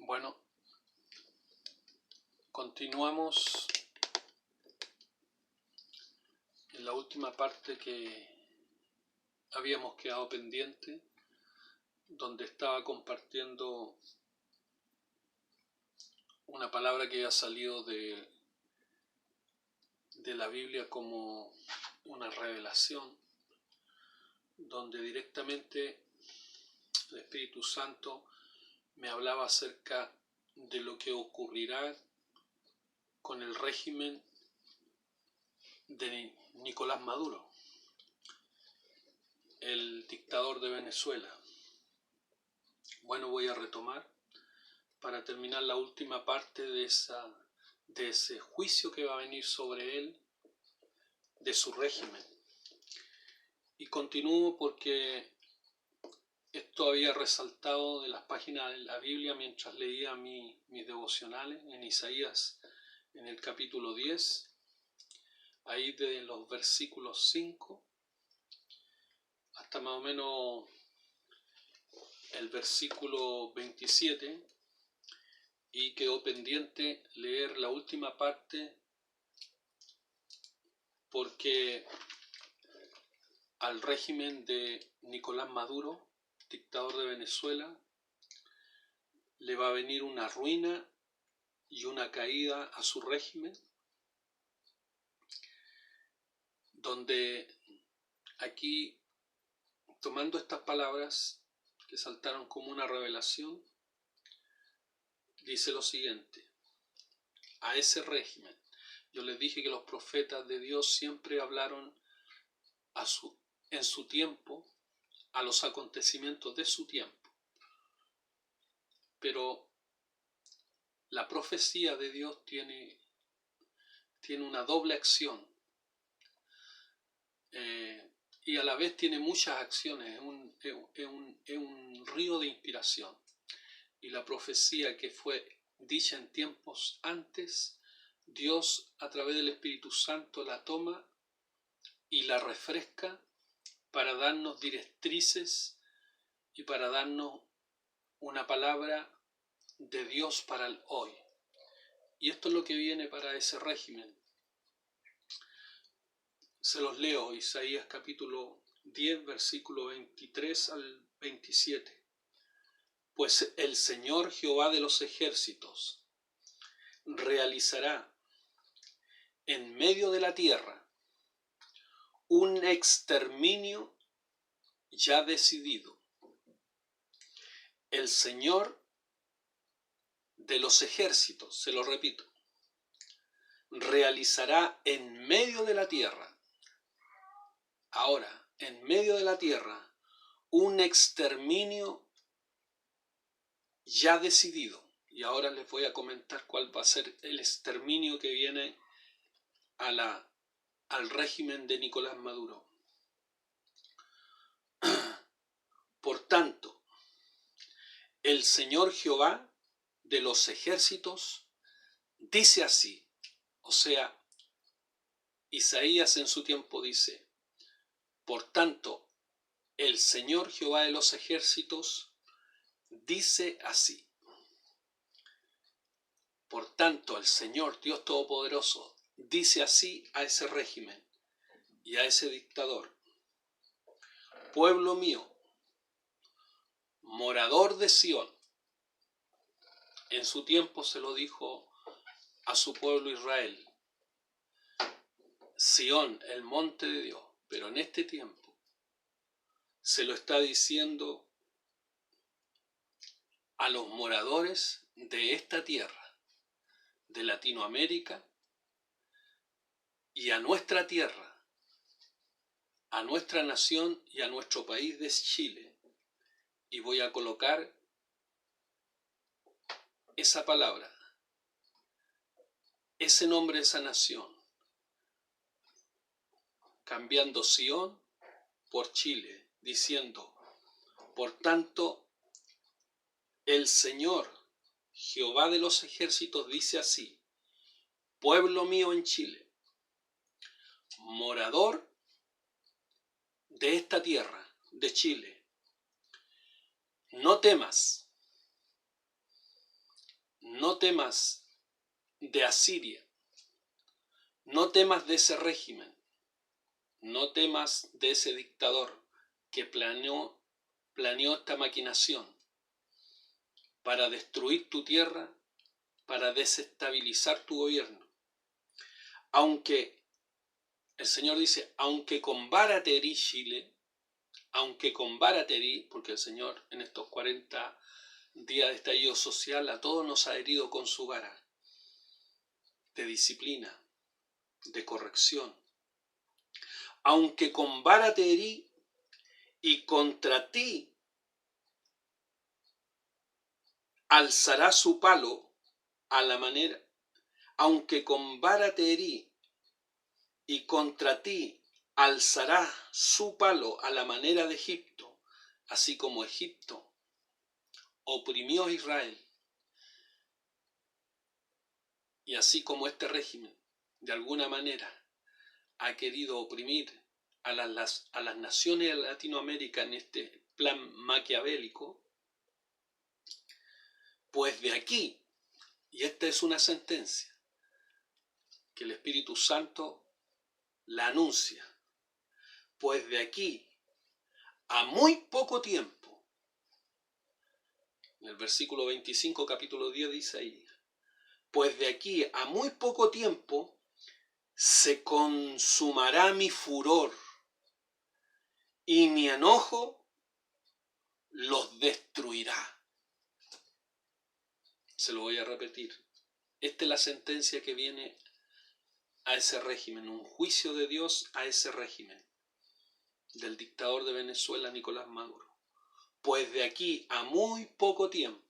Bueno, continuamos en la última parte que habíamos quedado pendiente, donde estaba compartiendo una palabra que había salido de la Biblia como una revelación, donde directamente el Espíritu Santo me hablaba acerca de lo que ocurrirá con el régimen de Nicolás Maduro, el dictador de Venezuela. Bueno, voy a retomar para terminar la última parte de ese juicio que va a venir sobre él, de su régimen. Y continúo porque esto había resaltado de las páginas de la Biblia mientras leía mis devocionales en Isaías, en el capítulo 10, ahí de los versículos 5 hasta más o menos el versículo 27, y quedó pendiente leer la última parte porque al régimen de Nicolás Maduro, dictador de Venezuela, le va a venir una ruina y una caída a su régimen, donde aquí, tomando estas palabras que saltaron como una revelación, dice lo siguiente: a ese régimen, yo les dije que los profetas de Dios siempre hablaron en su tiempo, a los acontecimientos de su tiempo, pero la profecía de Dios tiene una doble acción, y a la vez tiene muchas acciones, es un río de inspiración. Y la profecía que fue dicha en tiempos antes, Dios a través del Espíritu Santo la toma y la refresca para darnos directrices y para darnos una palabra de Dios para el hoy. Y esto es lo que viene para ese régimen. Se los leo, Isaías capítulo 10, versículo 23 al 27. Pues el Señor Jehová de los ejércitos realizará en medio de la tierra un exterminio ya decidido. El Señor de los ejércitos, se lo repito, realizará en medio de la tierra, ahora, en medio de la tierra, un exterminio ya decidido. Y ahora les voy a comentar cuál va a ser el exterminio que viene al régimen de Nicolás Maduro. Por tanto, el Señor Jehová de los ejércitos dice así, o sea, Isaías en su tiempo dice: por tanto, el Señor Jehová de los ejércitos dice así. Por tanto, el Señor Dios Todopoderoso dice así a ese régimen y a ese dictador: pueblo mío, morador de Sión. En su tiempo se lo dijo a su pueblo Israel: Sión, el monte de Dios. Pero en este tiempo se lo está diciendo a los moradores de esta tierra, de Latinoamérica, y a nuestra tierra, a nuestra nación y a nuestro país de Chile. Y voy a colocar esa palabra, ese nombre de esa nación, cambiando Sión por Chile, diciendo: por tanto, el Señor Jehová de los ejércitos dice así: pueblo mío en Chile, morador de esta tierra, de Chile, no temas, no temas de Asiria, no temas de ese régimen, no temas de ese dictador que planeó esta maquinación para destruir tu tierra, para desestabilizar tu gobierno. Aunque, el Señor dice, aunque con vara te herí, Chile, aunque con vara te herí, porque el Señor en estos 40 días de estallido social a todos nos ha herido con su vara de disciplina, de corrección. Aunque con vara te herí y contra ti alzará su palo a la manera, aunque con vara te herí y contra ti alzará su palo a la manera de Egipto, así como Egipto oprimió a Israel, y así como este régimen de alguna manera ha querido oprimir a las naciones de Latinoamérica en este plan maquiavélico, pues de aquí, y esta es una sentencia que el Espíritu Santo la anuncia, pues de aquí a muy poco tiempo, en el versículo 25, capítulo 10 dice ahí, pues de aquí a muy poco tiempo se consumará mi furor y mi enojo los destruirá. Se lo voy a repetir. Esta es la sentencia que viene a ese régimen, un juicio de Dios a ese régimen del dictador de Venezuela, Nicolás Maduro. Pues de aquí a muy poco tiempo,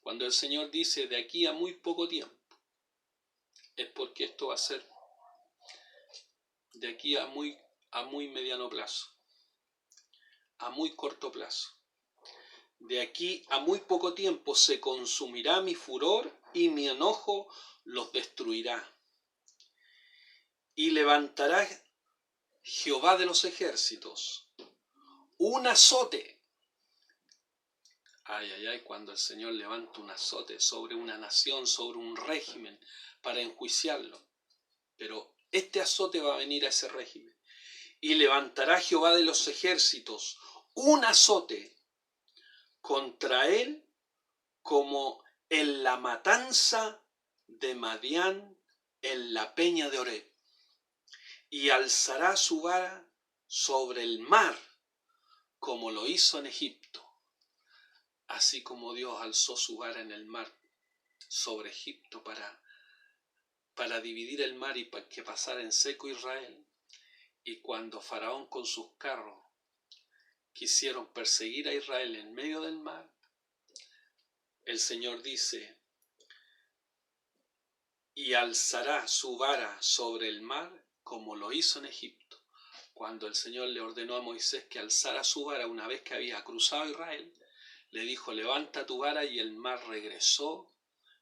cuando el Señor dice de aquí a muy poco tiempo, es porque esto va a ser de aquí a muy mediano plazo, a muy corto plazo. De aquí a muy poco tiempo se consumirá mi furor y mi enojo los destruirá. Y levantará Jehová de los ejércitos un azote. Ay, ay, ay, cuando el Señor levanta un azote sobre una nación, sobre un régimen, para enjuiciarlo. Pero este azote va a venir a ese régimen. Y levantará Jehová de los ejércitos un azote contra él como en la matanza de Madián en la peña de Oreb. Y alzará su vara sobre el mar como lo hizo en Egipto. Así como Dios alzó su vara en el mar sobre Egipto para dividir el mar y para que pasara en seco Israel. Y cuando Faraón con sus carros quisieron perseguir a Israel en medio del mar, el Señor dice, y alzará su vara sobre el mar como lo hizo en Egipto. Cuando el Señor le ordenó a Moisés que alzara su vara una vez que había cruzado Israel, le dijo, levanta tu vara, y el mar regresó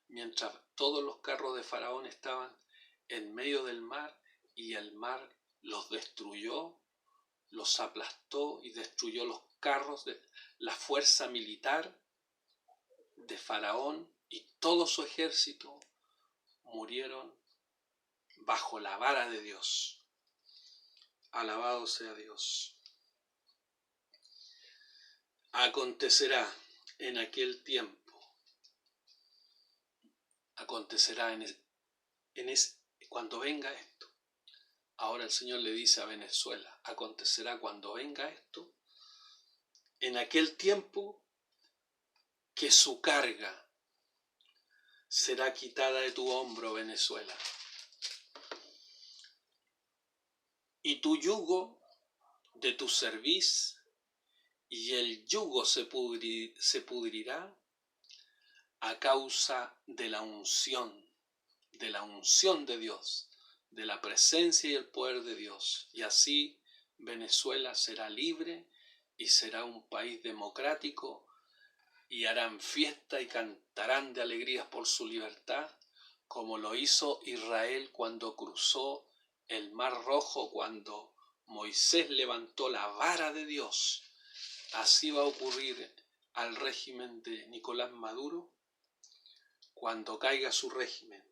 mientras todos los carros de Faraón estaban en medio del mar, y el mar los destruyó, los aplastó y destruyó los carros de la fuerza militar de Faraón, y todo su ejército murieron bajo la vara de Dios. Alabado sea Dios. Acontecerá en aquel tiempo, acontecerá cuando venga esto. Ahora el Señor le dice a Venezuela, acontecerá cuando venga esto, en aquel tiempo, que su carga será quitada de tu hombro, Venezuela, y tu yugo de tu cerviz, y el yugo se pudrirá a causa de la unción de Dios, de la presencia y el poder de Dios. Y así Venezuela será libre y será un país democrático, y harán fiesta y cantarán de alegrías por su libertad, como lo hizo Israel cuando cruzó el Mar Rojo, cuando Moisés levantó la vara de Dios. Así va a ocurrir al régimen de Nicolás Maduro cuando caiga su régimen.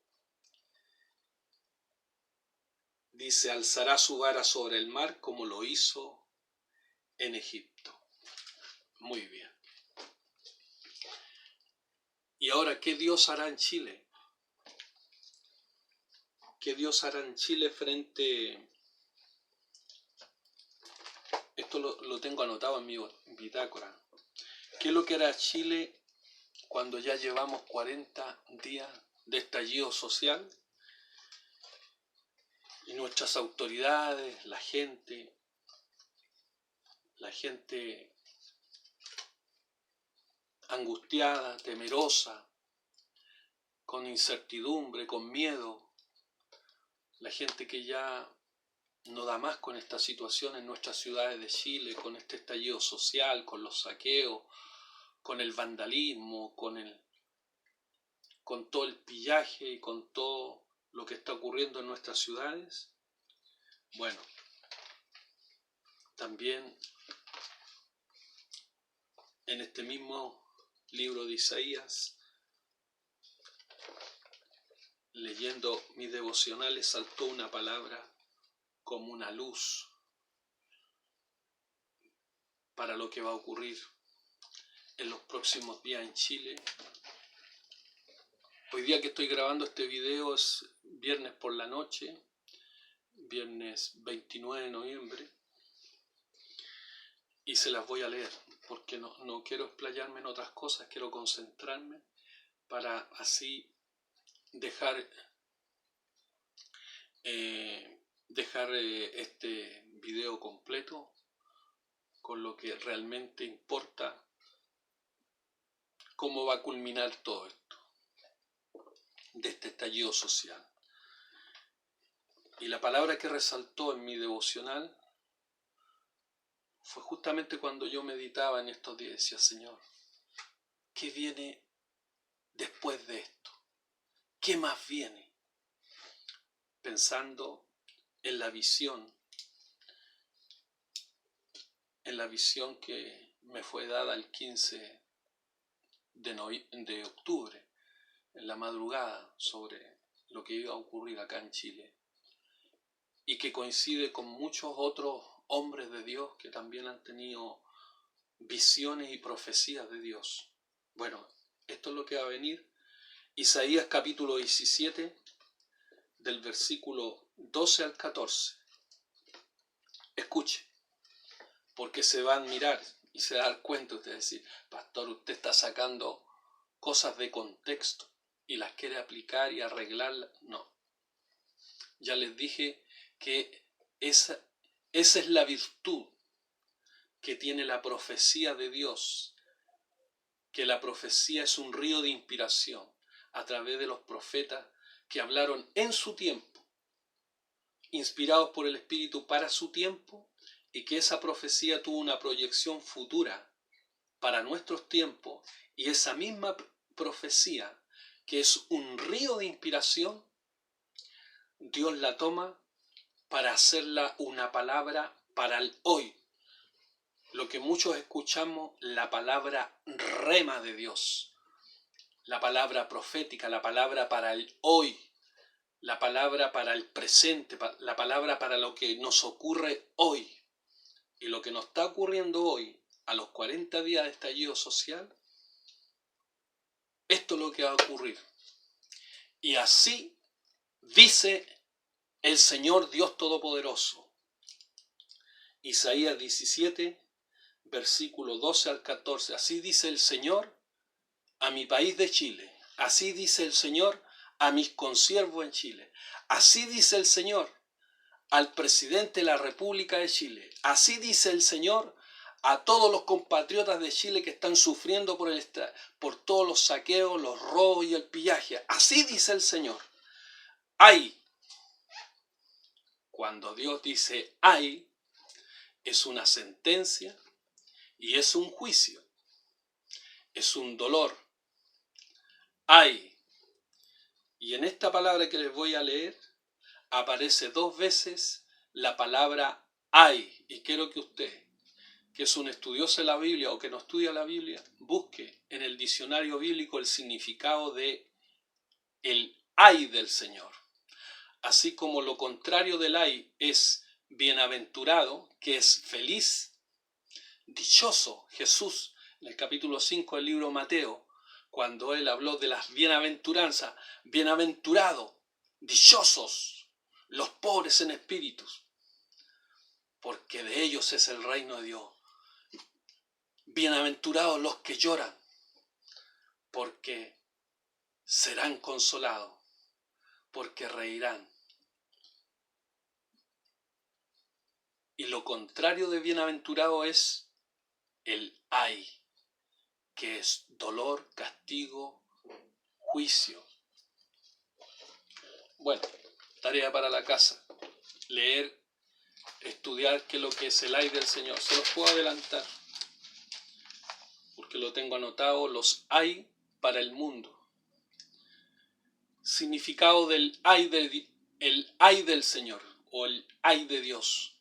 Dice, alzará su vara sobre el mar como lo hizo en Egipto. Muy bien. ¿Y ahora qué Dios hará en Chile? ¿Qué Dios hará en Chile frente... Esto lo tengo anotado en mi bitácora. ¿Qué es lo que hará Chile cuando ya llevamos 40 días de estallido social? Y nuestras autoridades, la gente angustiada, temerosa, con incertidumbre, con miedo, la gente que ya no da más con esta situación en nuestras ciudades de Chile, con este estallido social, con los saqueos, con el vandalismo, con todo el pillaje y con todo lo que está ocurriendo en nuestras ciudades. Bueno, también en este mismo libro de Isaías, leyendo mis devocionales, saltó una palabra como una luz para lo que va a ocurrir en los próximos días en Chile. Hoy día que estoy grabando este video es viernes por la noche, viernes 29 de noviembre, y se las voy a leer porque no quiero explayarme en otras cosas, quiero concentrarme para así dejar este video completo con lo que realmente importa, cómo va a culminar todo esto de este estallido social. Y la palabra que resaltó en mi devocional fue justamente cuando yo meditaba en estos días, decía, Señor, ¿qué viene después de esto? ¿Qué más viene? Pensando en la visión que me fue dada el 15 de octubre, en la madrugada, sobre lo que iba a ocurrir acá en Chile, y que coincide con muchos otros hombres de Dios que también han tenido visiones y profecías de Dios. Bueno, esto es lo que va a venir. Isaías capítulo 17, del versículo 12 al 14. Escuche, porque se va a admirar y se va a dar cuenta usted, decir, pastor, usted está sacando cosas de contexto y las quiere aplicar y arreglarlas. No. Ya les dije que esa es la virtud que tiene la profecía de Dios, que la profecía es un río de inspiración a través de los profetas que hablaron en su tiempo, inspirados por el Espíritu para su tiempo, y que esa profecía tuvo una proyección futura para nuestros tiempos, y esa misma profecía, que es un río de inspiración, Dios la toma para hacerla una palabra para el hoy. Lo que muchos escuchamos, la palabra rema de Dios, la palabra profética, la palabra para el hoy, la palabra para el presente, la palabra para lo que nos ocurre hoy. Y lo que nos está ocurriendo hoy, a los 40 días de estallido social, esto es lo que va a ocurrir. Y así dice el Señor Dios Todopoderoso. Isaías 17, versículo 12 al 14. Así dice el Señor a mi país de Chile. Así dice el Señor a mis consiervos en Chile. Así dice el Señor al presidente de la República de Chile. Así dice el Señor a todos los compatriotas de Chile que están sufriendo por todos los saqueos, los robos y el pillaje. Así dice el Señor. Ay, cuando Dios dice ay, es una sentencia y es un juicio, es un dolor. Ay. Y en esta palabra que les voy a leer aparece 2 veces la palabra ay. Y quiero que usted, que es un estudioso de la Biblia o que no estudia la Biblia, busque en el diccionario bíblico el significado de el ay del Señor. Así como lo contrario del ay es bienaventurado, que es feliz, dichoso. Jesús, en el capítulo 5 del libro de Mateo, cuando él habló de las bienaventuranzas, bienaventurado, dichosos, los pobres en espíritus, porque de ellos es el reino de Dios. Bienaventurados los que lloran, porque serán consolados, porque reirán. Y lo contrario de bienaventurado es el ay, que es dolor, castigo, juicio. Bueno, tarea para la casa: leer, estudiar qué es lo que es el ay del Señor. Se los puedo adelantar, porque lo tengo anotado: los ay para el mundo. Significado del ay del Señor, o el ay de Dios.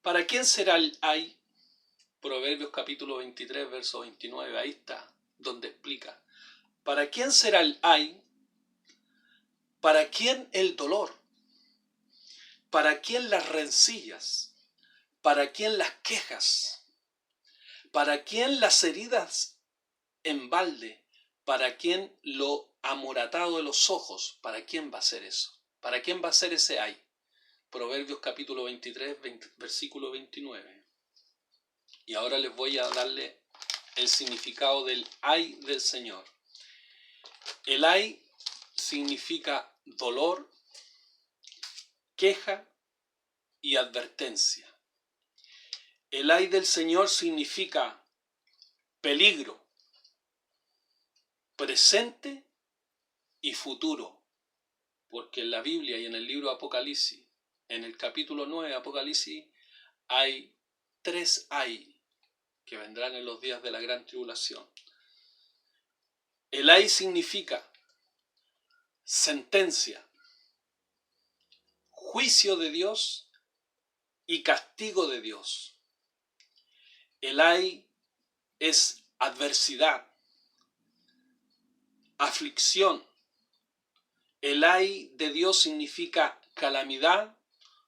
¿Para quién será el ay? Proverbios capítulo 23, verso 29, ahí está, donde explica. ¿Para quién será el ay? ¿Para quién el dolor? ¿Para quién las rencillas? ¿Para quién las quejas? ¿Para quién las heridas en balde? ¿Para quién lo amoratado de los ojos? ¿Para quién va a ser eso? ¿Para quién va a ser ese ay? Proverbios capítulo 23, versículo 29. Y ahora les voy a darle el significado del ay del Señor. El ay significa dolor, queja y advertencia. El ay del Señor significa peligro, presente y futuro, porque en la Biblia y en el libro de Apocalipsis, en el capítulo 9 de Apocalipsis, hay 3 ay que vendrán en los días de la gran tribulación. El ay significa sentencia, juicio de Dios y castigo de Dios. El ay es adversidad, aflicción. El ay de Dios significa calamidad,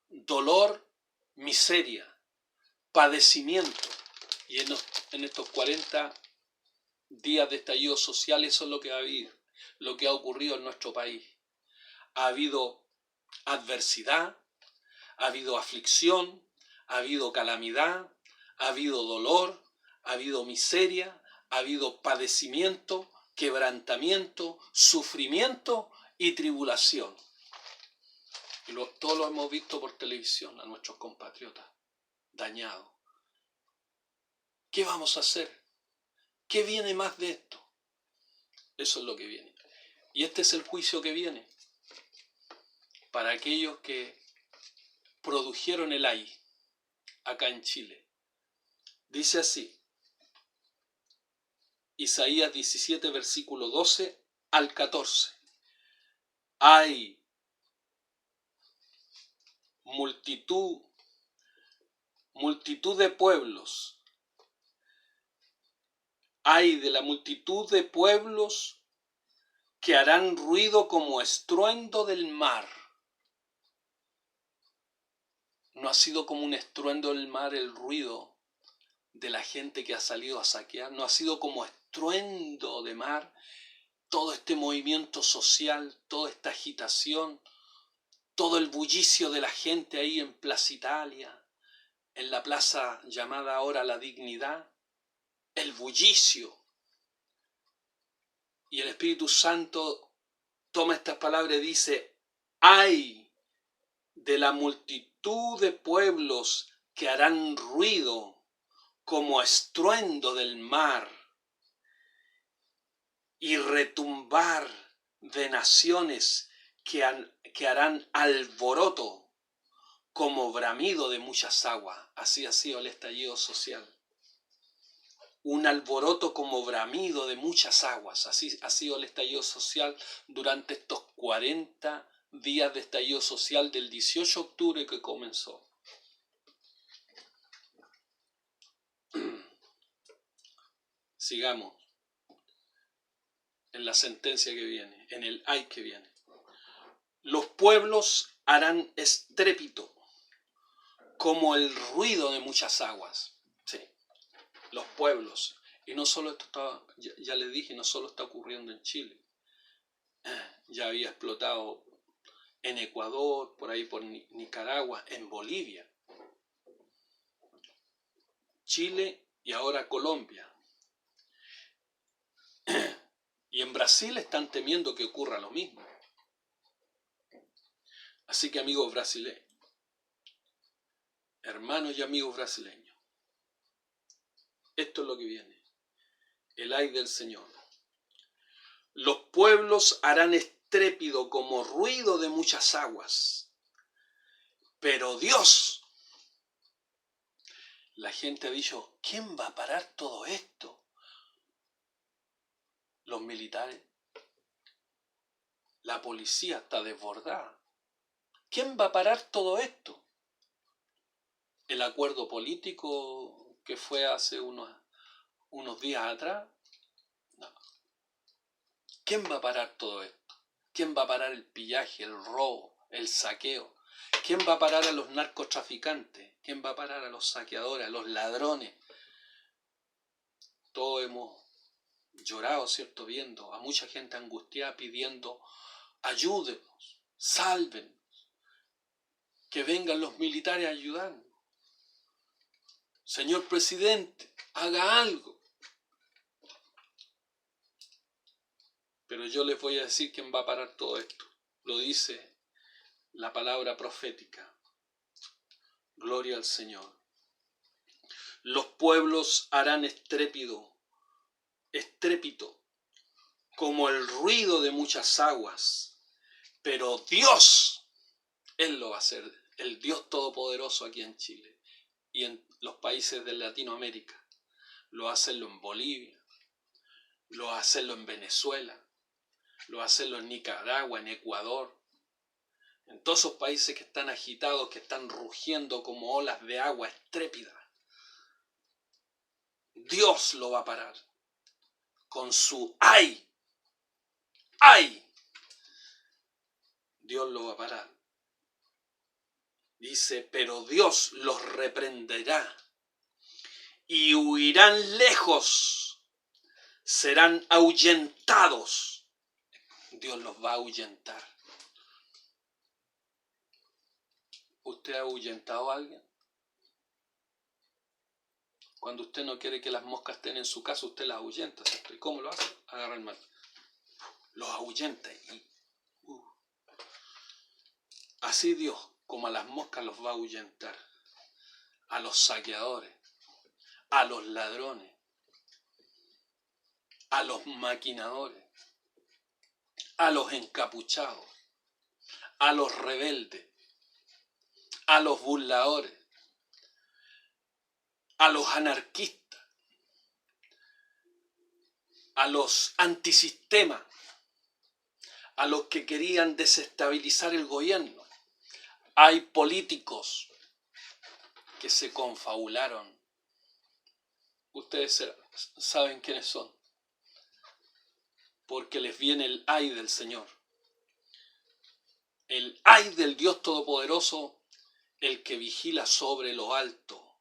dolor, miseria, padecimiento. Y en estos 40 días de estallido social, eso es lo que ha ocurrido en nuestro país. Ha habido adversidad, ha habido aflicción, ha habido calamidad, ha habido dolor, ha habido miseria, ha habido padecimiento, quebrantamiento, sufrimiento y tribulación. Y todo lo hemos visto por televisión a nuestros compatriotas dañados. ¿Qué vamos a hacer? ¿Qué viene más de esto? Eso es lo que viene. Y este es el juicio que viene para aquellos que produjeron el ay acá en Chile. Dice así, Isaías 17, versículo 12 al 14. Hay multitud de pueblos. Hay de la multitud de pueblos que harán ruido como estruendo del mar. No ha sido como un estruendo del mar el ruido de la gente que ha salido a saquear. No ha sido como estruendo de mar todo este movimiento social, toda esta agitación, todo el bullicio de la gente ahí en Plaza Italia, en la plaza llamada ahora La Dignidad, el bullicio. Y el Espíritu Santo toma estas palabras y dice, ay de la multitud de pueblos que harán ruido como estruendo del mar y retumbar de naciones que harán alboroto como bramido de muchas aguas. Así ha sido el estallido social. Un alboroto como bramido de muchas aguas. Así ha sido el estallido social durante estos 40 días de estallido social del 18 de octubre que comenzó. Sigamos. En en la sentencia que viene, en el ay que viene. Los pueblos harán estrépito como el ruido de muchas aguas. Sí, los pueblos. Y no solo esto está, ya les dije, no solo está ocurriendo en Chile. Ya había explotado en Ecuador, por ahí por Nicaragua, en Bolivia, Chile y ahora Colombia. Y en Brasil están temiendo que ocurra lo mismo. Así que amigos brasileños, hermanos y amigos brasileños, esto es lo que viene. El ay del Señor. Los pueblos harán estrépito como ruido de muchas aguas. Pero Dios, la gente ha dicho, ¿quién va a parar todo esto? Los militares. La policía está desbordada. ¿Quién va a parar todo esto? El acuerdo político que fue hace unos días atrás. No. ¿Quién va a parar todo esto? ¿Quién va a parar el pillaje, el robo, el saqueo? ¿Quién va a parar a los narcotraficantes? ¿Quién va a parar a los saqueadores, a los ladrones? Todos hemos llorado, ¿cierto? Viendo a mucha gente angustiada pidiendo, ayúdenos, sálvenos, que vengan los militares a ayudarnos. Señor presidente, haga algo. Pero yo les voy a decir quién va a parar todo esto. Lo dice la palabra profética. Gloria al Señor. Los pueblos harán estrépito, como el ruido de muchas aguas. Pero Dios, Él lo va a hacer, el Dios Todopoderoso aquí en Chile y en los países de Latinoamérica. Lo va a hacerlo en Bolivia, lo va a hacerlo en Venezuela, lo va a hacerlo en Nicaragua, en Ecuador, en todos esos países que están agitados, que están rugiendo como olas de agua estrépidas. Dios lo va a parar con su ay. ¡Ay! Dios lo va a parar. Dice, pero Dios los reprenderá y huirán lejos, serán ahuyentados. Dios los va a ahuyentar. ¿Usted ha ahuyentado a alguien? Cuando usted no quiere que las moscas estén en su casa, usted las ahuyenta, ¿cierto? ¿Y cómo lo hace? Agarra el mal. Los ahuyenta y... Así Dios, como a las moscas, los va a ahuyentar. A los saqueadores, a los ladrones, a los maquinadores, a los encapuchados, a los rebeldes, a los burladores, a los anarquistas, a los antisistemas, a los que querían desestabilizar el gobierno. Hay políticos que se confabularon. Ustedes saben quiénes son, porque les viene el ay del Señor. El ay del Dios Todopoderoso, el que vigila sobre lo alto,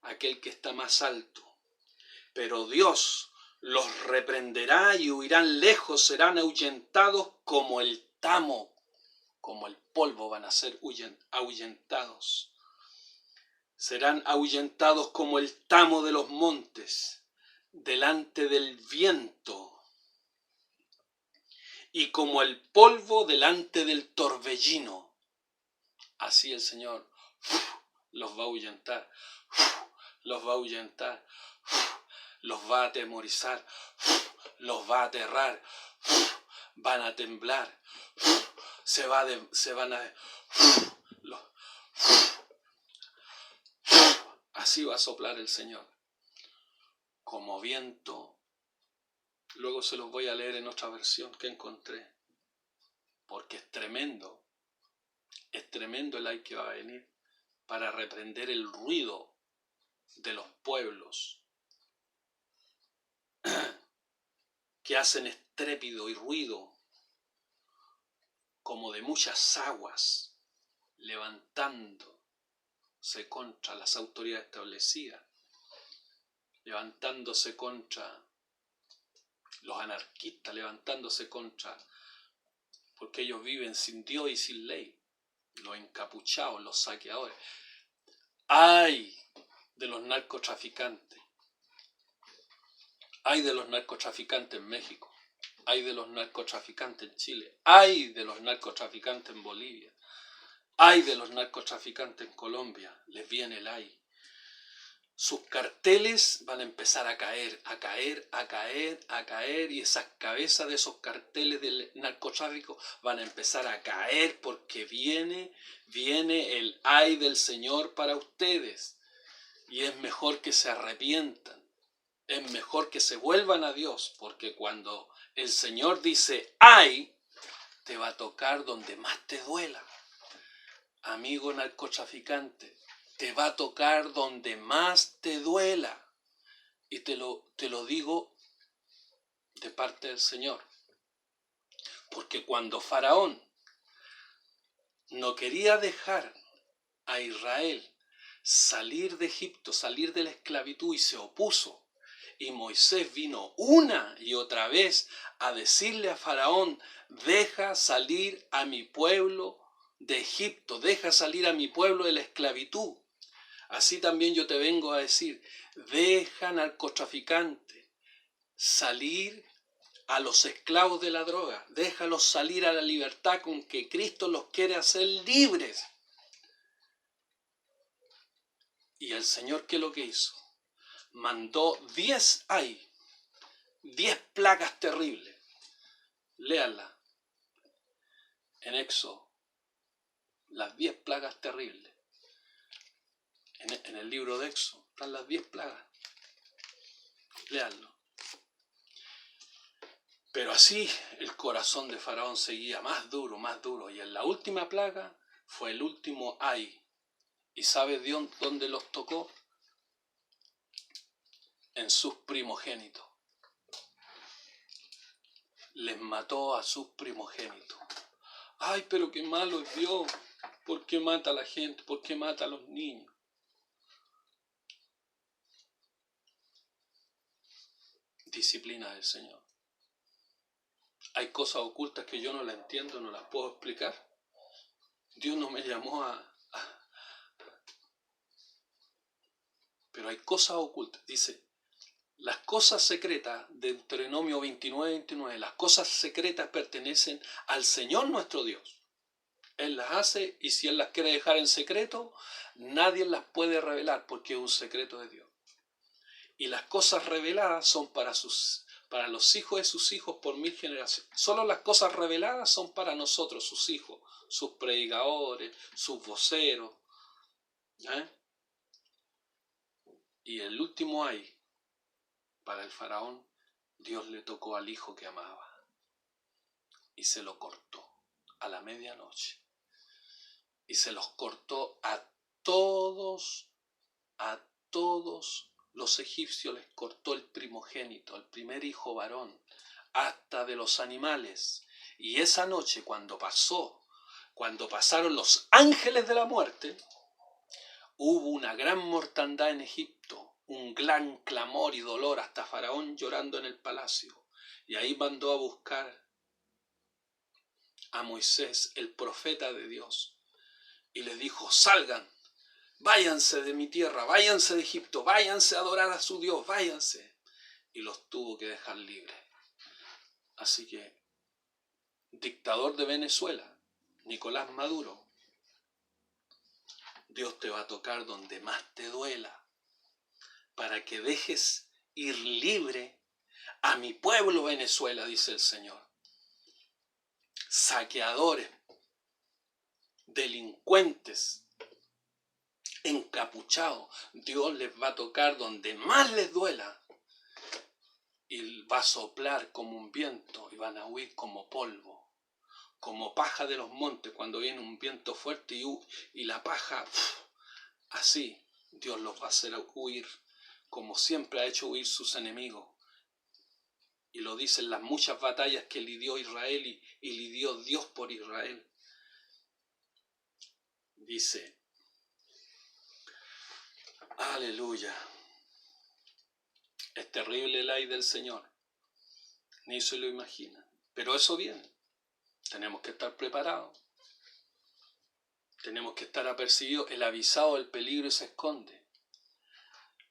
aquel que está más alto. Pero Dios los reprenderá y huirán lejos, serán ahuyentados como el tamo, como el polvo van a ser ahuyentados. Serán ahuyentados como el tamo de los montes, delante del viento, y como el polvo delante del torbellino. Así el Señor los va a ahuyentar, los va a ahuyentar, los va a atemorizar, los va a aterrar, van a temblar, así va a soplar el Señor, como viento. Luego se los voy a leer en otra versión que encontré, porque es tremendo el ay que va a venir para reprender el ruido de los pueblos que hacen estrépito y ruido como de muchas aguas levantándose contra las autoridades establecidas, levantándose contra los anarquistas, levantándose contra, porque ellos viven sin Dios y sin ley, los encapuchados, los saqueadores. ¡Ay de los narcotraficantes! ¡Ay de los narcotraficantes en México! ¡Ay de los narcotraficantes en Chile! ¡Ay de los narcotraficantes en Bolivia! ¡Ay de los narcotraficantes en Colombia! Les viene el ay. Sus carteles van a empezar a caer, a caer, a caer, a caer, y esas cabezas de esos carteles del narcotráfico van a empezar a caer porque viene el ay del Señor para ustedes. Y es mejor que se arrepientan, es mejor que se vuelvan a Dios, porque cuando el Señor dice ay, te va a tocar donde más te duela. Amigo narcotraficante, te va a tocar donde más te duela. Y te lo digo de parte del Señor. Porque cuando Faraón no quería dejar a Israel salir de Egipto, salir de la esclavitud, y se opuso, y Moisés vino una y otra vez a decirle a Faraón: deja salir a mi pueblo de Egipto, deja salir a mi pueblo de la esclavitud. Así también yo te vengo a decir: deja, narcotraficante, salir a los esclavos de la droga, déjalos salir a la libertad con que Cristo los quiere hacer libres. Y el Señor, ¿qué es lo que hizo? Mandó 10 plagas terribles. Léanla en Éxodo, las 10 plagas terribles. En el libro de Éxodo están las 10 plagas. Léanlo. Pero así el corazón de Faraón seguía más duro, y en la última plaga fue el último ay. ¿Y sabe Dios dónde los tocó? En sus primogénitos. Les mató a sus primogénitos. ¡Ay, pero qué malo es Dios! ¿Por qué mata a la gente? ¿Por qué mata a los niños? Disciplina del Señor. Hay cosas ocultas que yo no las entiendo, no las puedo explicar. Dios no me llamó pero hay cosas ocultas. Dice, las cosas secretas, de Deuteronomio 29, las cosas secretas pertenecen al Señor nuestro Dios. Él las hace, y si Él las quiere dejar en secreto, nadie las puede revelar, porque es un secreto de Dios. Y las cosas reveladas son para los hijos de sus hijos por 1000 generaciones. Solo las cosas reveladas son para nosotros, sus hijos, sus predicadores, sus voceros. Y el último ay, para el faraón, Dios le tocó al hijo que amaba y se lo cortó a la medianoche. Y se los cortó a todos los egipcios, les cortó el primogénito, el primer hijo varón, hasta de los animales. Y esa noche, cuando pasaron los ángeles de la muerte, hubo una gran mortandad en Egipto, un gran clamor y dolor, hasta Faraón llorando en el palacio. Y ahí mandó a buscar a Moisés, el profeta de Dios, y les dijo: salgan, váyanse de mi tierra, váyanse de Egipto, váyanse a adorar a su Dios, váyanse. Y los tuvo que dejar libres. Así que, dictador de Venezuela, Nicolás Maduro, Dios te va a tocar donde más te duela, para que dejes ir libre a mi pueblo Venezuela, dice el Señor. Saqueadores, delincuentes, encapuchados, Dios les va a tocar donde más les duela, y va a soplar como un viento, y van a huir como polvo, como paja de los montes cuando viene un viento fuerte y la paja, así Dios los va a hacer huir, como siempre ha hecho huir sus enemigos. y lo dicen las muchas batallas que lidió Israel y lidió Dios por Israel. Dice, aleluya, es terrible el ay del Señor, ni se lo imagina, pero eso viene. Tenemos que estar preparados, tenemos que estar apercibidos. El avisado del peligro se esconde,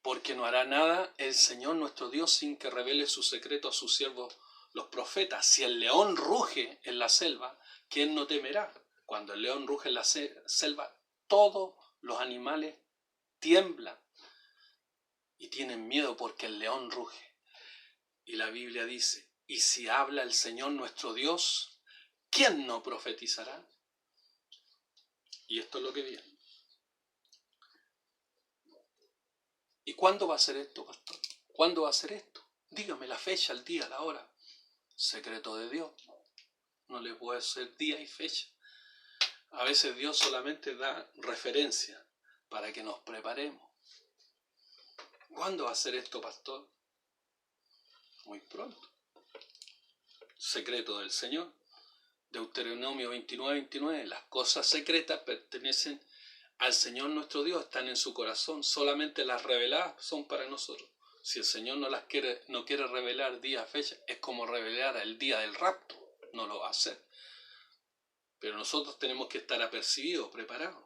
porque no hará nada el Señor nuestro Dios sin que revele su secreto a sus siervos los profetas. Si el león ruge en la selva, ¿quién no temerá? Cuando el león ruge en la selva, todos los animales tiemblan y tienen miedo porque el león ruge. Y la Biblia dice, y si habla el Señor nuestro Dios, ¿quién no profetizará? Y esto es lo que viene. ¿Y cuándo va a ser esto, pastor? ¿Cuándo va a ser esto? Dígame la fecha, el día, la hora. Secreto de Dios. No le puedo hacer día y fecha. A veces Dios solamente da referencia para que nos preparemos. ¿Cuándo va a ser esto, pastor? Muy pronto. Secreto del Señor. Deuteronomio 29:29. Las cosas secretas pertenecen al Señor nuestro Dios, están en su corazón. Solamente las reveladas son para nosotros. Si el Señor no quiere revelar día, fecha, es como revelar el día del rapto. No lo va a hacer. Pero nosotros tenemos que estar apercibidos, preparados.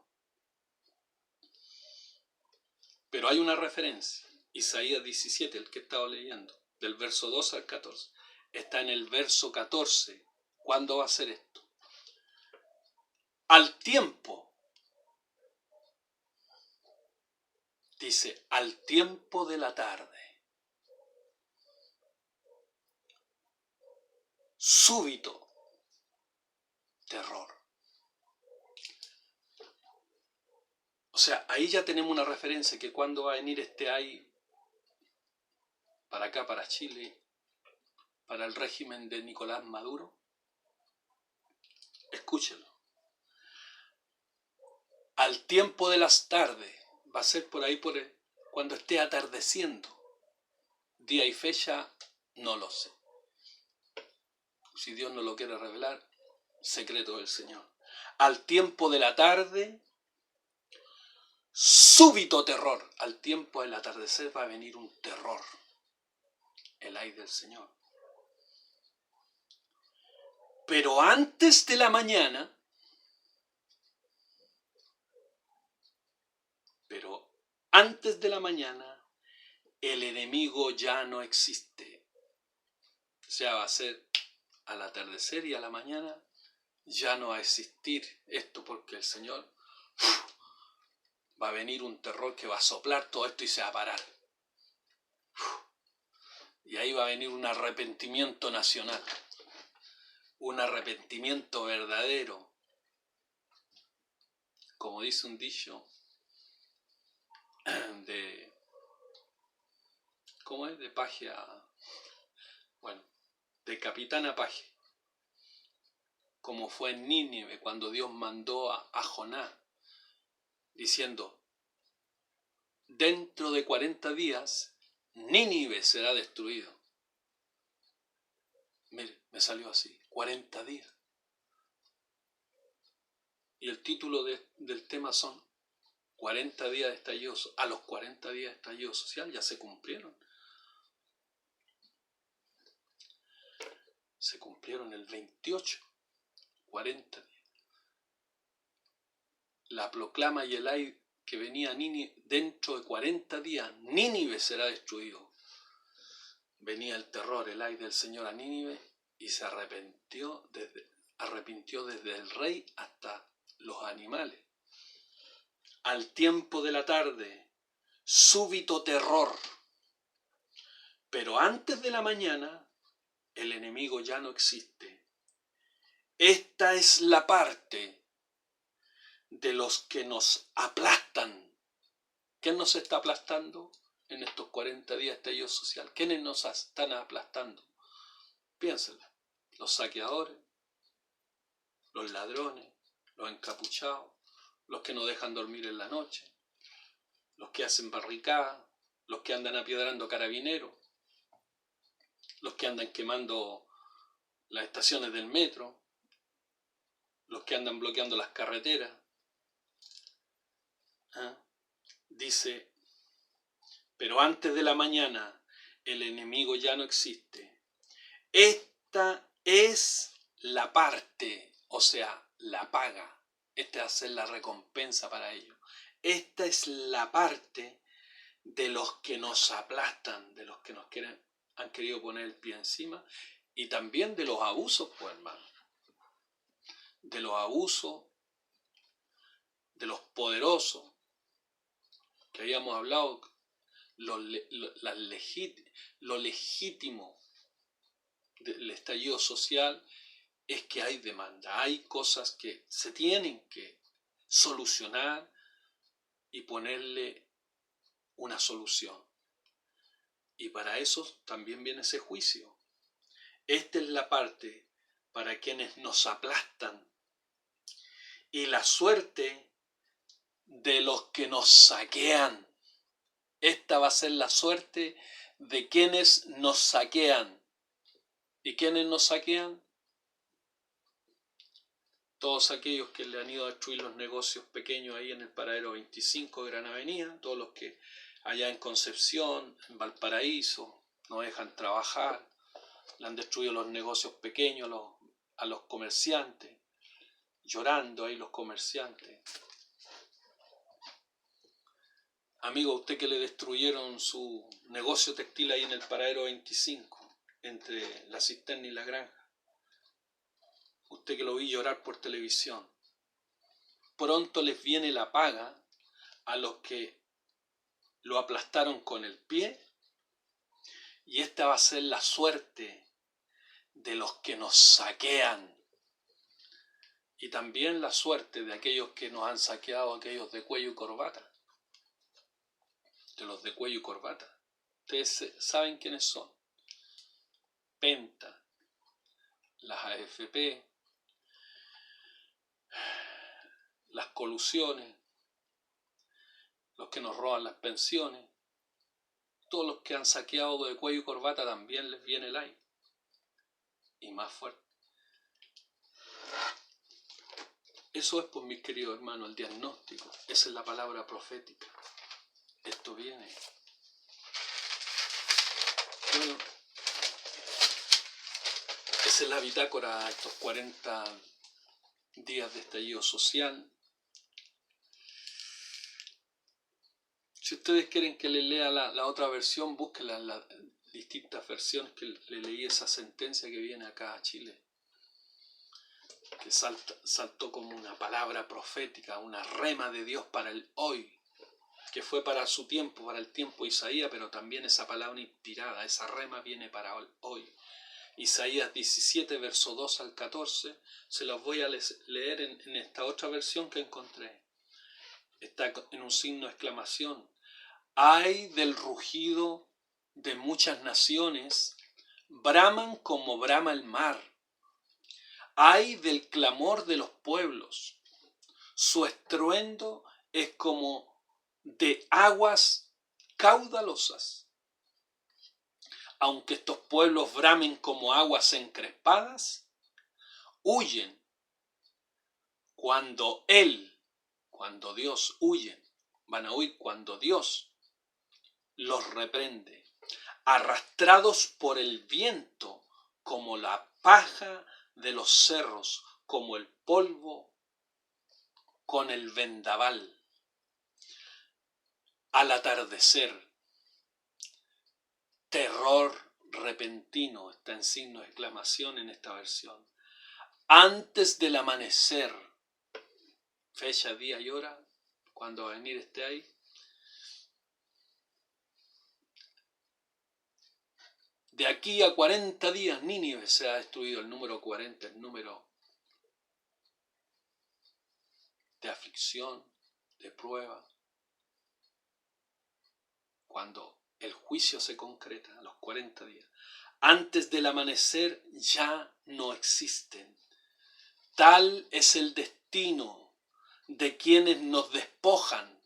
Pero hay una referencia. Isaías 17, el que estaba leyendo, del verso 12 al 14. Está en el verso 14. ¿Cuándo va a ser esto? Al tiempo. Dice, al tiempo de la tarde. Súbito terror. O sea, ahí ya tenemos una referencia que cuando va a venir este ay para acá, para Chile, para el régimen de Nicolás Maduro. Escúchenlo. Al tiempo de las tardes, va a ser por ahí cuando esté atardeciendo. Día y fecha, no lo sé. Si Dios no lo quiere revelar, secreto del Señor. Al tiempo de la tarde, súbito terror. Al tiempo del atardecer va a venir un terror. El ay del Señor. Pero antes de la mañana, el enemigo ya no existe. O sea, va a ser al atardecer y a la mañana ya no va a existir esto, porque el Señor va a venir un terror que va a soplar todo esto y se va a parar. Y ahí va a venir un arrepentimiento nacional, un arrepentimiento verdadero. Como dice un dicho ¿cómo es? De paje de capitán a paje. Como fue en Nínive cuando Dios mandó a Jonás, diciendo, dentro de 40 días, Nínive será destruido. Mire, me salió así, 40 días. Y el título del tema son 40 días de estallido. A los 40 días de estallido social ya se cumplieron. Se cumplieron el 28, 40 días. La proclama y el ay que venía Nínive, dentro de 40 días, Nínive será destruido. Venía el terror, el ay del Señor a Nínive y se arrepintió desde el rey hasta los animales. Al tiempo de la tarde, súbito terror. Pero antes de la mañana, el enemigo ya no existe. Esta es la parte de los que nos aplastan. ¿Quién nos está aplastando en estos 40 días de estallido social? ¿Quiénes nos están aplastando? Piénsenlo. Los saqueadores, los ladrones, los encapuchados, los que no dejan dormir en la noche, los que hacen barricadas, los que andan apiedrando carabineros, los que andan quemando las estaciones del metro, los que andan bloqueando las carreteras. Dice, pero antes de la mañana el enemigo ya no existe. Esta es la parte, o sea, la paga. Esta va a ser la recompensa para ellos. Esta es la parte de los que nos aplastan, de los que nos han querido poner el pie encima, y también de los abusos, pues hermano. De los abusos, de los poderosos, que habíamos hablado, lo legítimo del estallido social es que hay demanda, hay cosas que se tienen que solucionar y ponerle una solución. Y para eso también viene ese juicio. Esta es la parte para quienes nos aplastan y la suerte de los que nos saquean. Esta va a ser la suerte de quienes nos saquean. ¿Y quienes nos saquean? Todos aquellos que le han ido a destruir los negocios pequeños ahí en el paradero 25 de Gran Avenida, todos los que allá en Concepción, en Valparaíso, no dejan trabajar, le han destruido los negocios pequeños a los comerciantes, llorando ahí los comerciantes. Amigo, a usted que le destruyeron su negocio textil ahí en el paradero 25, entre la cisterna y la granja, usted que lo vi llorar por televisión, pronto les viene la paga a los que lo aplastaron con el pie, y esta va a ser la suerte de los que nos saquean, y también la suerte de aquellos que nos han saqueado, aquellos de cuello y corbata, de los de cuello y corbata. Ustedes saben quiénes son: Penta, las AFP, las colusiones, los que nos roban las pensiones. Todos los que han saqueado de cuello y corbata también les viene el aire. Y más fuerte. Eso es, pues, mis queridos hermanos, el diagnóstico. Esa es la palabra profética. Esto viene. Bueno, esa es la bitácora de estos 40 días de estallido social. Si ustedes quieren que les lea la otra versión, búsquenla en las distintas versiones que le leí, esa sentencia que viene acá a Chile, que saltó como una palabra profética, una rema de Dios para el hoy, que fue para su tiempo, para el tiempo de Isaías, pero también esa palabra inspirada, esa rema viene para hoy. Isaías 17, verso 2 al 14, se los voy a leer en esta otra versión que encontré. Está en un signo de exclamación. Ay del rugido de muchas naciones, braman como brama el mar. Ay del clamor de los pueblos, su estruendo es como de aguas caudalosas. Aunque estos pueblos bramen como aguas encrespadas, huyen cuando Dios huyen, van a huir cuando Dios los reprende, arrastrados por el viento como la paja de los cerros, como el polvo con el vendaval. Al atardecer, terror repentino, está en signo de exclamación en esta versión. Antes del amanecer, fecha, día y hora, cuando va a venir esté ahí. De aquí a 40 días, Nínive será destruido. El número 40, el número de aflicción, de prueba. Cuando el juicio se concreta, a los 40 días. Antes del amanecer ya no existen. Tal es el destino de quienes nos despojan.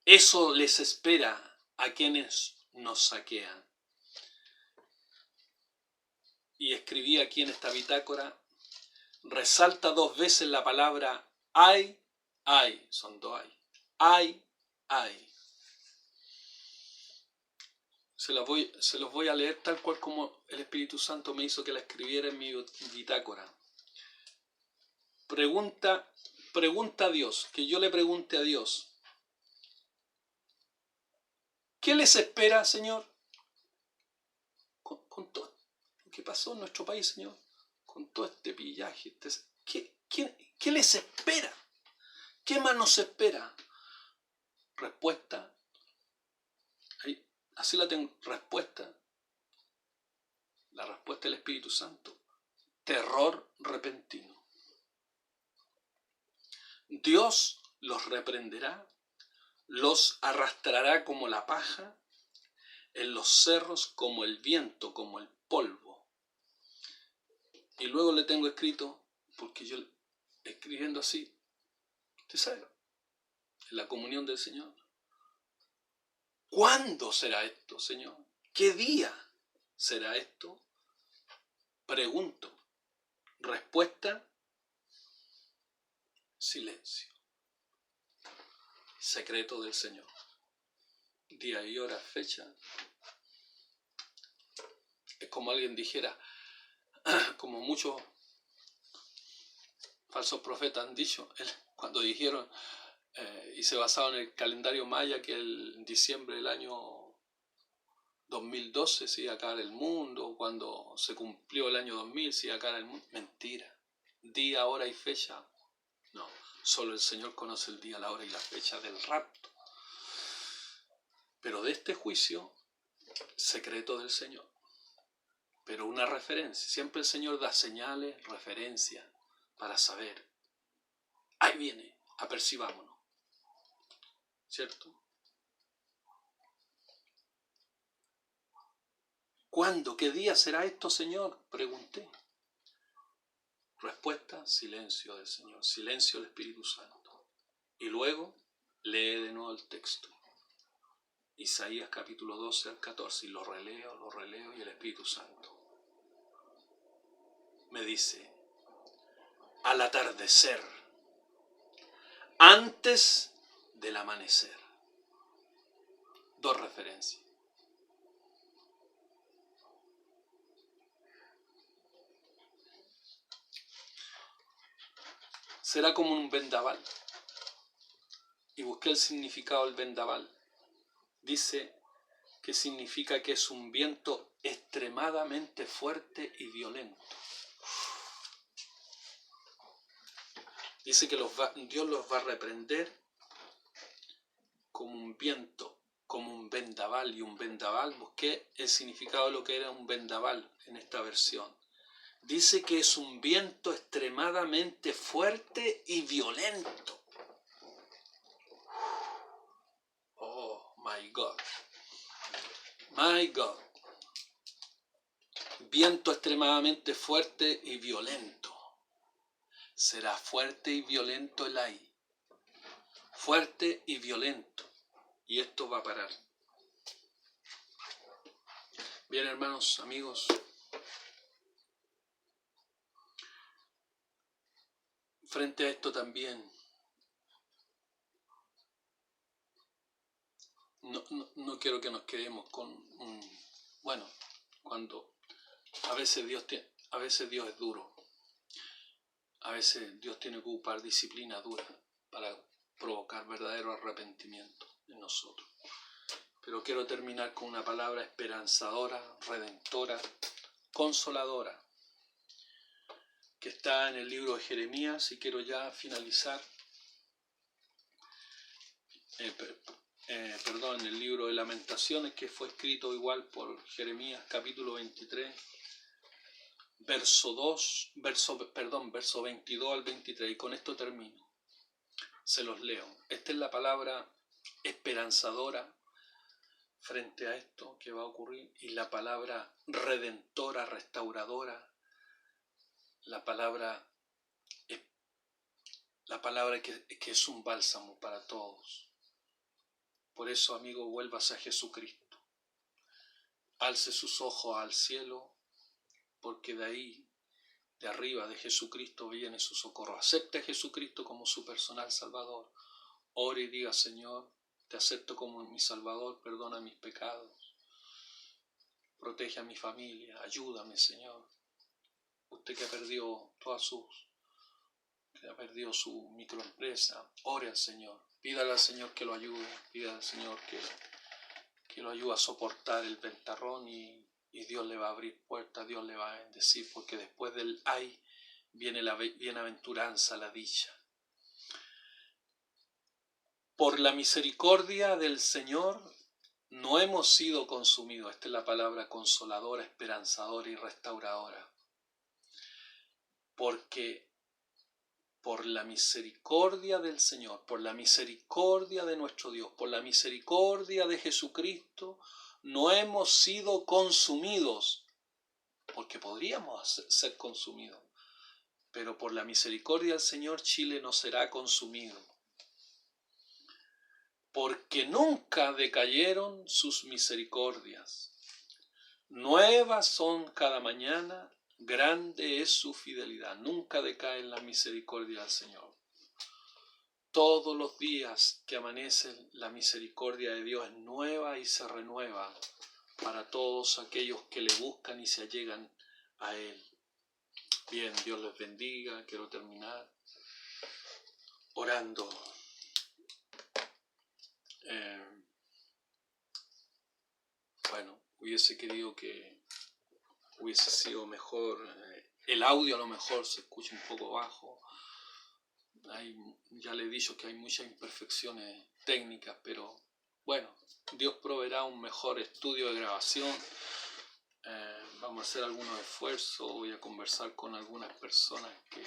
Eso les espera a quienes nos saquean. Y escribí aquí en esta bitácora, resalta 2 veces la palabra ay, ay, son 2 ay, ay. Se los voy a leer tal cual como el Espíritu Santo me hizo que la escribiera en mi bitácora. Pregunta a Dios, que yo le pregunte a Dios, ¿qué les espera, Señor? Con todo lo que pasó en nuestro país, Señor, con todo este pillaje, ¿qué les espera? ¿Qué más nos espera? Respuesta, así la tengo, respuesta, la respuesta del Espíritu Santo, terror repentino. Dios los reprenderá, los arrastrará como la paja, en los cerros como el viento, como el polvo. Y luego le tengo escrito, porque yo escribiendo así, usted sabe, en la comunión del Señor. ¿Cuándo será esto, Señor? ¿Qué día será esto? Pregunto. Respuesta, silencio. Secreto del Señor. Día y hora, fecha. Es como alguien dijera, como muchos falsos profetas han dicho, cuando dijeron y se basaban en el calendario maya que en diciembre del año 2012 se iba a acabar el mundo, cuando se cumplió el año 2000 se iba a acabar el mundo. Mentira. Día, hora y fecha, no. Solo el Señor conoce el día, la hora y la fecha del rapto. Pero de este juicio, secreto del Señor. Pero una referencia. Siempre el Señor da señales, referencias, para saber. Ahí viene, apercibámonos. ¿Cierto? ¿Cuándo? ¿Qué día será esto, Señor? Pregunté. Respuesta, silencio del Señor, silencio del Espíritu Santo. Y luego lee de nuevo el texto. Isaías capítulo 12 al 14, y lo releo, y el Espíritu Santo me dice, al atardecer, antes del amanecer. 2 referencias. Será como un vendaval. Y busqué el significado del vendaval. Dice que significa que es un viento extremadamente fuerte y violento. Dice que Dios los va a reprender como un viento, como un vendaval. Y un vendaval, busqué el significado de lo que era un vendaval en esta versión. Dice que es un viento extremadamente fuerte y violento. Oh, my God. My God. Viento extremadamente fuerte y violento. Será fuerte y violento el ay. Fuerte y violento. Y esto va a parar. Bien, hermanos, amigos. Frente a esto también, no quiero que nos quedemos con bueno, cuando a veces Dios es duro. A veces Dios tiene que ocupar disciplina dura para provocar verdadero arrepentimiento en nosotros. Pero quiero terminar con una palabra esperanzadora, redentora, consoladora, que está en el libro de Jeremías, y quiero ya finalizar, en el libro de Lamentaciones, que fue escrito igual por Jeremías, capítulo 23, verso 22 al 23, y con esto termino. Se los leo. Esta es la palabra esperanzadora frente a esto que va a ocurrir, y la palabra redentora, restauradora, la palabra que es un bálsamo para todos. Por eso, amigo, vuélvase a Jesucristo. alce sus ojos al cielo, porque de ahí, de arriba de Jesucristo, viene su socorro. Acepte a Jesucristo como su personal Salvador. Ore y diga: Señor, te acepto como mi Salvador, perdona mis pecados, protege a mi familia, ayúdame, Señor. Usted que perdió su microempresa, ore al Señor, pídale al Señor que lo ayude, pídale al Señor que lo ayude a soportar el ventarrón y Dios le va a abrir puertas, Dios le va a bendecir, porque después del ay viene la bienaventuranza, la dicha. Por la misericordia del Señor no hemos sido consumidos. Esta es la palabra consoladora, esperanzadora y restauradora. Porque por la misericordia del Señor, por la misericordia de nuestro Dios, por la misericordia de Jesucristo, no hemos sido consumidos, porque podríamos ser consumidos, pero por la misericordia del Señor Chile no será consumido, porque nunca decayeron sus misericordias. Nuevas son cada mañana, grande es su fidelidad. Nunca decae la misericordia del Señor. Todos los días que amanece, la misericordia de Dios es nueva y se renueva para todos aquellos que le buscan y se allegan a Él. Bien, Dios les bendiga. Quiero terminar orando. Hubiese querido que hubiese sido mejor. El audio a lo mejor se escucha un poco bajo. Ya le he dicho que hay muchas imperfecciones técnicas, pero bueno, Dios proveerá un mejor estudio de grabación. Vamos a hacer algunos esfuerzos. Voy a conversar con algunas personas que